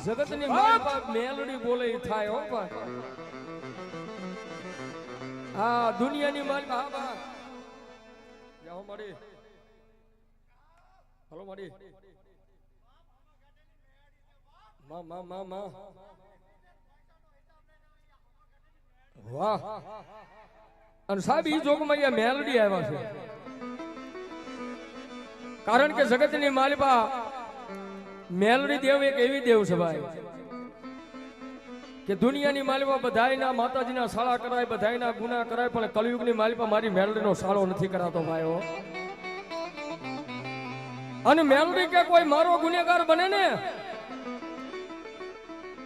જગતની માલપા મેલડી બોલે થાય હો ભાઈ હા દુનિયાની માલપા હા બા જાઓ મળી હલો મળી માં વાહ અને સાહેબ ઈ જોગમાં અહીંયા મેલડી આવ્યા છે કારણ કે જગતની માલિપા મેલડી દેવ એક એવી દેવ છે ભાઈ કે દુનિયાની માલિપા બધાયના માતાજીના શાળા કરાય બધાયના ગુના કરાય પણ કલયુગની માલિપા મારી મેલડીનો શાળો નથી કરાતો ભાઈઓ અને મેલડી કે કોઈ મારો ગુનેગાર બને ને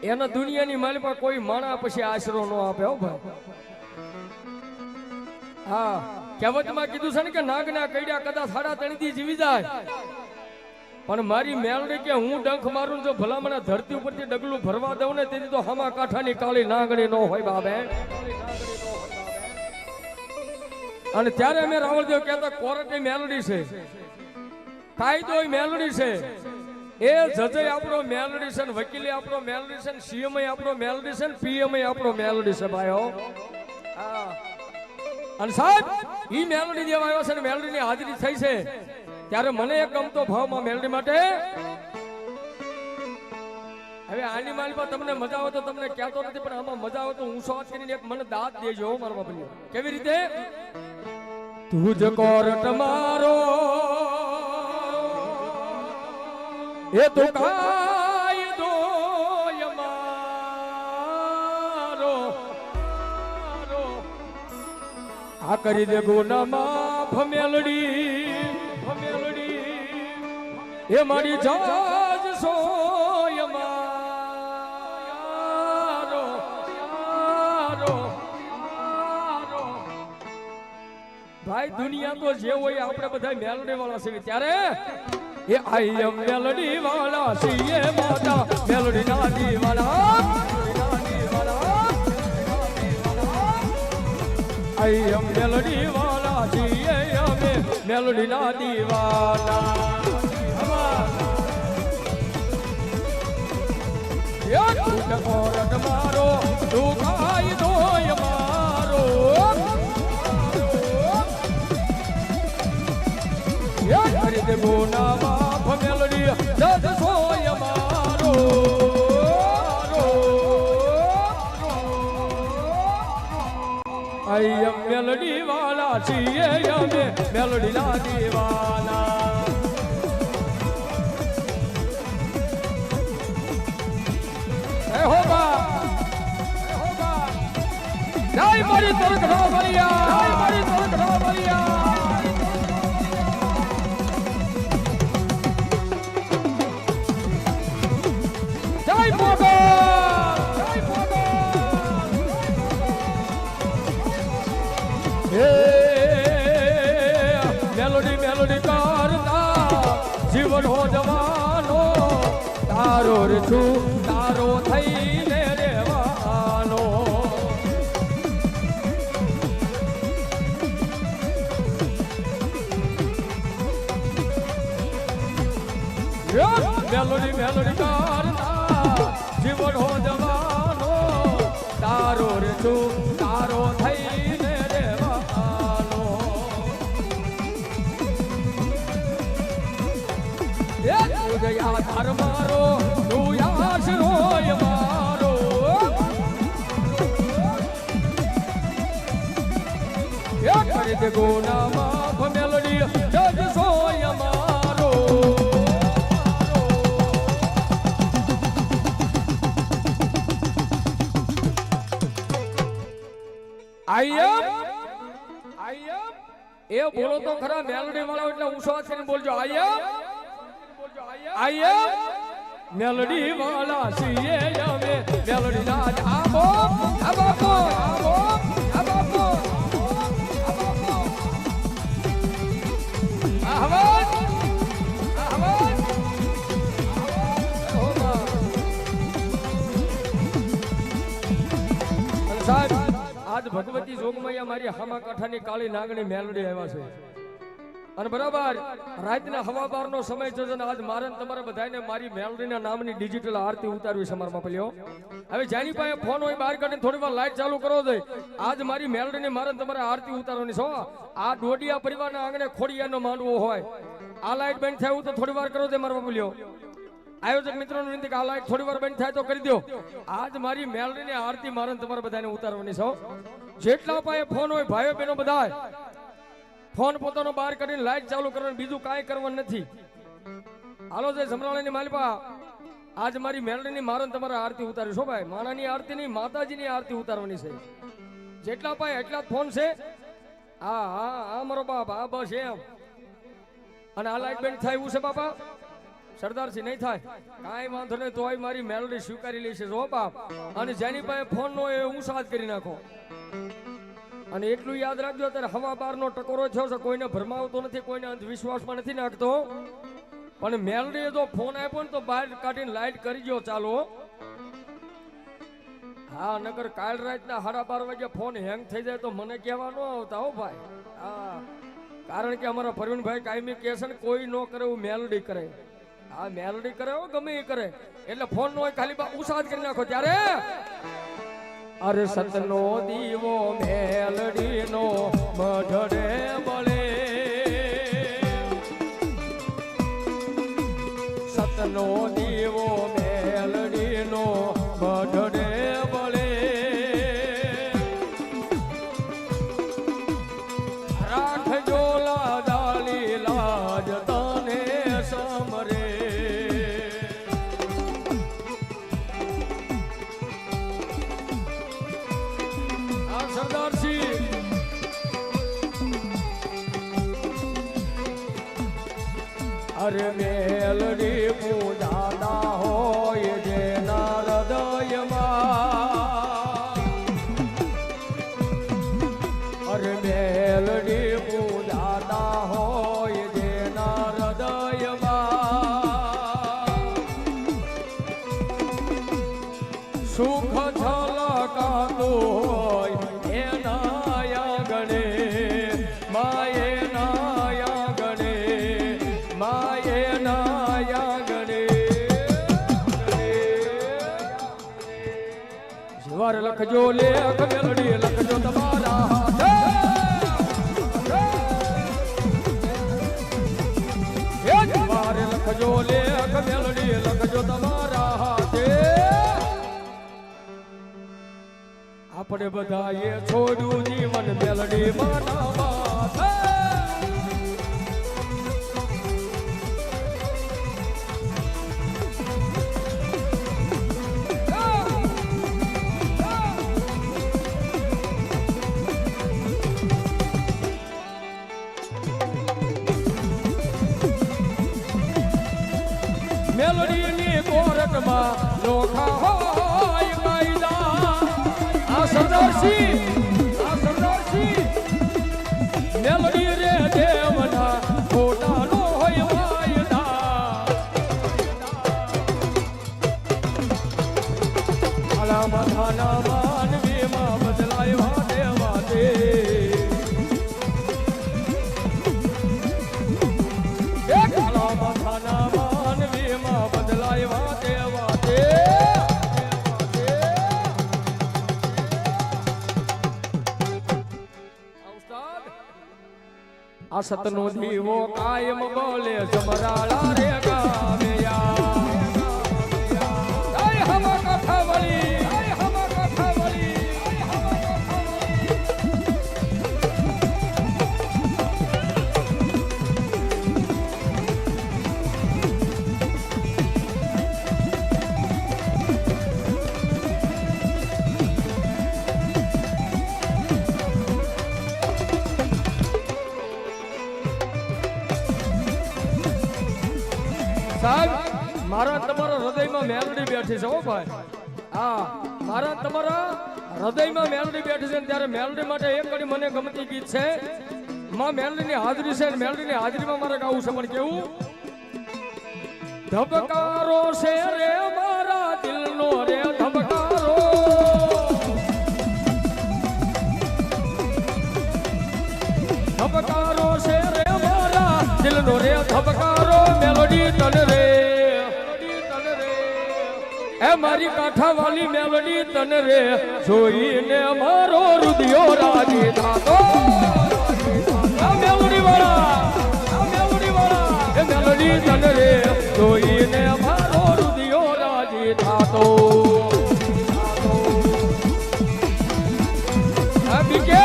એના દુનિયાની માલિપા કોઈ માણા પછી આશરો ન આપે હો ભાઈ હા કહેવતમાં કીધું છે ને કે નાગના કઈડા કદાચ 3.5 દી જીવી જાય પણ મારી મેલડી કે હું ડંખ મારું જો ભલામણા ધરતી ઉપરથી ડગલું ભરવા દઉં ને તેથી તો હામા કાંઠાની કાળી નાગણી ન હોય બાબે અને ત્યારે અમે રાવળદેવ કહેતા કોર્ટની મેલડી છે કાયદો મેલડી છે એ જજે આપણો મેલડી છે ને વકીલે આપણો મેલડી છે ને સીએમ આપણો મેલડી છે ને પીએમ આપણો મેલડી છે ભાઈઓ હા અને સાહેબ ઈ મેલડી દેવા આવ્યો છે ને મેલડીની હાજરી થઈ છે ત્યારે મને એક ગમતો ભાવમાં મેલડી માટે હવે આની માલપા તમને મજા આવે તો તમને કહેતો નથી પણ આમાં મજા આવે તો હું વાત કરીને એક મને દાંત દેજો મારા બાપની કેવી રીતે તુજ કોર્ટ મારો એ તો કાયદો યમારો આ કરી દે ગુના માફ મેલડી એ મારી જાજ સોયમારો ભાઈ દુનિયા તો જે હોય આપણે બધા મેલડી વાળા છે ત્યારે એ આઈ એમ મેલડી વાળા છીએ માતા મેલડી ના દીવાના આઈ એમ મેલડી વાળા છીએ અમે મેલડી ના દીવાના કોરટ મારો તું કાયદો મારો કરી દે ગુના માફ મેલડી જજ સોય મારો આઈ એમ મેલડી વાળા છીએ અમે મેલડી ના દીવાના જય મારી તરકડા ભરિયા જય મારી તરકડા ભરિયા જય મોગલ હે મેલોડી મેલોડી કરતા જીવન હો જવાનો તારો રે છું તારો થઈને રેવાનો મેલોડી મેલોડી કરતા જીવન હો જવાનો તારો રે છું તારો થઈને રેવાનો એ તું આધાર મારો તું આશરો મારો એ કરી દે ગુના માફ મેલડી જજ સોય મારો આઈ એમ એ બોલો તો ખરા મેલડી વાળા એટલે ઊંચો હાથ કરીને બોલજો આઈ એમ મેલડી વાળા છીએ અમે મેલડી ના આબો આબો આબો આબો આહવાન આહવાન સાહેબ આજ ભગવતી જોગમૈયા મારી હામા કાંઠાની કાળી નાગણી મેલડી આવ્યા છે અને બરાબર રાતના હવા બારનો સમય છે અને આજ મારે ને તમારે બધાને મારી મેલડીના નામની ડિજિટલ આરતી ઉતારવી છે મારા બાપલીઓ. હવે જેની પાસે ફોન હોય બહાર કાઢીને થોડી વાર લાઈટ ચાલુ કરો દે. આજ મારી મેલડીને મારે ને તમારે આરતી ઉતારવાની છે. આ ડોડિયા પરિવારના આંગણે ખોડિયાનો માંડવો હોય. આ લાઈટ બંધ થાય તો થોડી વાર કરો દે મારા બાપલીઓ. આયોજક મિત્રોને વિનંતી કે આ લાઈટ થોડી વાર બંધ થાય તો કરી દો. આજ મારી મેલડીની આરતી મારે ને તમારે બધાને ઉતારવાની છે. જેટલા પાસે ફોન હોય ભાઈઓ બહેનો બધા ફોન પોતાનો બહાર કાઢીને લાઈટ ચાલુ કરવાનું, બીજું કાંઈ કરવાનું નથી. હાલો જે સમરાળાની માલિપા આજ મારી મેલડીની મારે તમારે આરતી ઉતારી છો ભાઈ. માણાની આરતી નહીં, માતાજીની આરતી ઉતારવાની છે. જેટલા પાય એટલા જ ફોન છે. હા હા હા મારો બાપ, હા બસ એમ. અને આ લાઈટ બેન્ડ થાય એવું છે બાપા સરદારજી? નહીં થાય, કાંઈ વાંધો નહીં. તોય મારી મેલડી સ્વીકારી લેશે જો બાપ. અને જેની પાસે ફોન નો એ હું સાથ કરી નાખો. અને એટલું યાદ રાખજો, અત્યારે હવા બારનો ટકોરો થયો છે. કોઈને ભરમાવતો નથી, કોઈને અંધવિશ્વાસમાં નથી નાખતો. પણ મેલડીએ જો ફોન આપ્યો ને તો બહાર કાઢીને લાઈટ કરી ગયો ચાલો. હા નગર કાલ રાતના 12:30 વાગે ફોન હેંગ થઈ જાય તો મને કહેવા ન આવતા હો ભાઈ. હા કારણ કે અમારા પ્રવીણભાઈ કાયમી કહે છે ને કોઈ ન કરે એવું મેલડી કરે. હા મેલડી કરે હો, ગમે એ કરે. એટલે ફોન નો હોય ખાલી ઉસાદ કરી નાખો ત્યારે અરે સતનો દીવો મેલડીનો મઢડે બળે, સતનો દીવો મેલડીનો મઢડે બળે, રાખજો લાદાલી લાજ તને સમરે. અરે મેલડી પૂજાતા હોય જેના હૃદયમાં, અરે મેલડી પૂજાતા હોય જેના હૃદયમાં, સુખ છલકાતું હોય એના આંગણે માયેના જીવાર લખજો લેખ મેલડી લખજો તમારા હાથે, જીવાર લખજો લેખ મેલડી લખજો તમારા હાથે. આપણે બધાએ છોડ્યું જીવન મેલડી માના માથે. મેલડીની કોરટમાં લોખા હોય કાયદા. આ સરદારસિંહ મેલડી રે દેવના ખોટા નો હોય વાયદા. આલા માથાના માનવીમાં બદલાય વાતે વાતે. આલા માથાના બદલાય વાતે વાતે. આ સતનો દીવો કાયમ બોલે સમરાળા રે ગામે હમ કથા વળી. સાહેબ મારા તમારા હૃદયમાં મેલડી બેઠી છે હો ભાઈ. હા મારા તમારા હૃદયમાં મેલડી બેઠી છે. ત્યારે મેલડી માટે એક કડી મને ગમતી ગીત છે. માં મેલડીની હાજરી છે. મેલડીની હાજરીમાં મારે ગાવું છે. પણ કેવું ધબકારો છે રે મારા દિલનો રે ધબકારો, ધબકારો છે રે મારા મેલોડી તન રે એ મારી કાઠાવાળી મેલોડી તન રે જોઈને મારો રુદિયો રાજી થાતો આ મેલોડી વાળા એ મેલોડી તન રે જોઈને મારો રુદિયો રાજી થાતો આ બીકે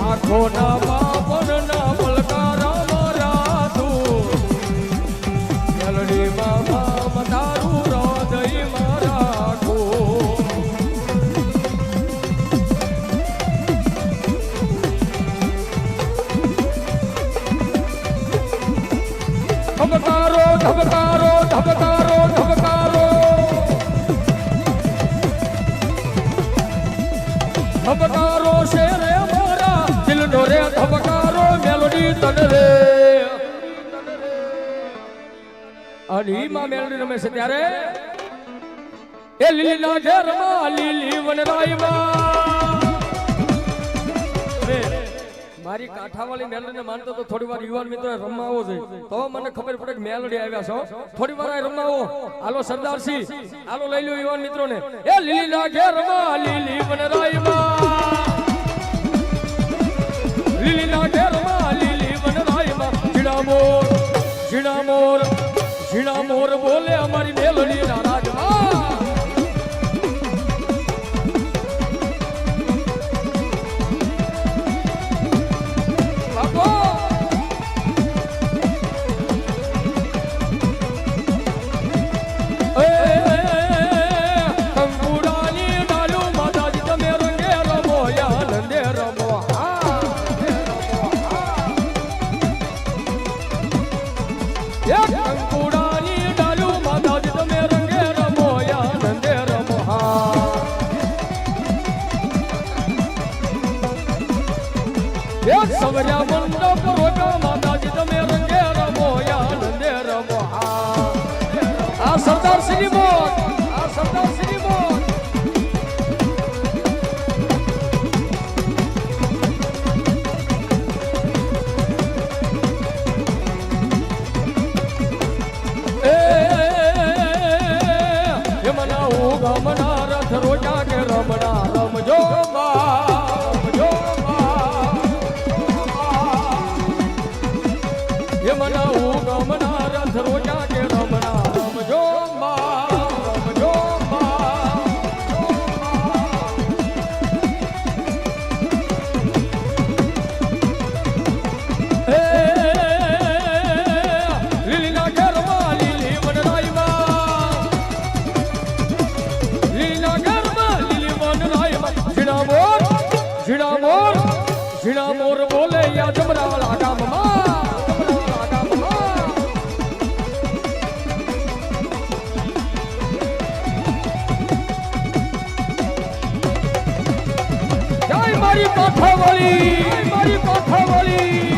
આખોના બાપના પલકારા મારા તું મેલડી માં તારું હૃદય મારા ખો ધબકારો ધબકારો ધબકારો ધબકારો ધબકારો છે રે મારા દિલનો રે ધબકારો મેલોડી તન રે અડીમાં મેલોડી રમે છે ત્યારે એ લીલીના ઘેરમાં લીલી વનરાયમાં મારી કાઠાવાળી મેલોડીને માનતો તો થોડી વાર યુવાન મિત્રો રમવા આવો છે તો મને ખબર પડે કે મેલોડી આવ્યા છો થોડી વાર રમવા આવો હાલો સરદારસિંહ હાલો લઈ લો યુવાન મિત્રોને એ લીલીના ઘેરમાં લીલી વનરાયમાં લીલીના ઘેરમાં લીલી વનરાયમાં ઝીણા મોર બોલે અમારી મેલોડી ના રાજમાં સવર્યા મંડપ રોગા માતાજી તમે રંગે રમો આનંદે રમો આ સરદાર શ્રી મોત આ સરદાર શ્રી મોત એ મનાવું ગમના રથ રોજા કે રમણા રમજો મનાવું ગમના રથ રોજા કે રમણા રમજો રમજો લીલીના ઘરમાં લીલી વનરાયમાં લીલીના ઘરમાં લીલી વનરાયમાં ઝીણા મોર બોલે યા જમરાવાળા ગામમાં મારી કાઠાવાળી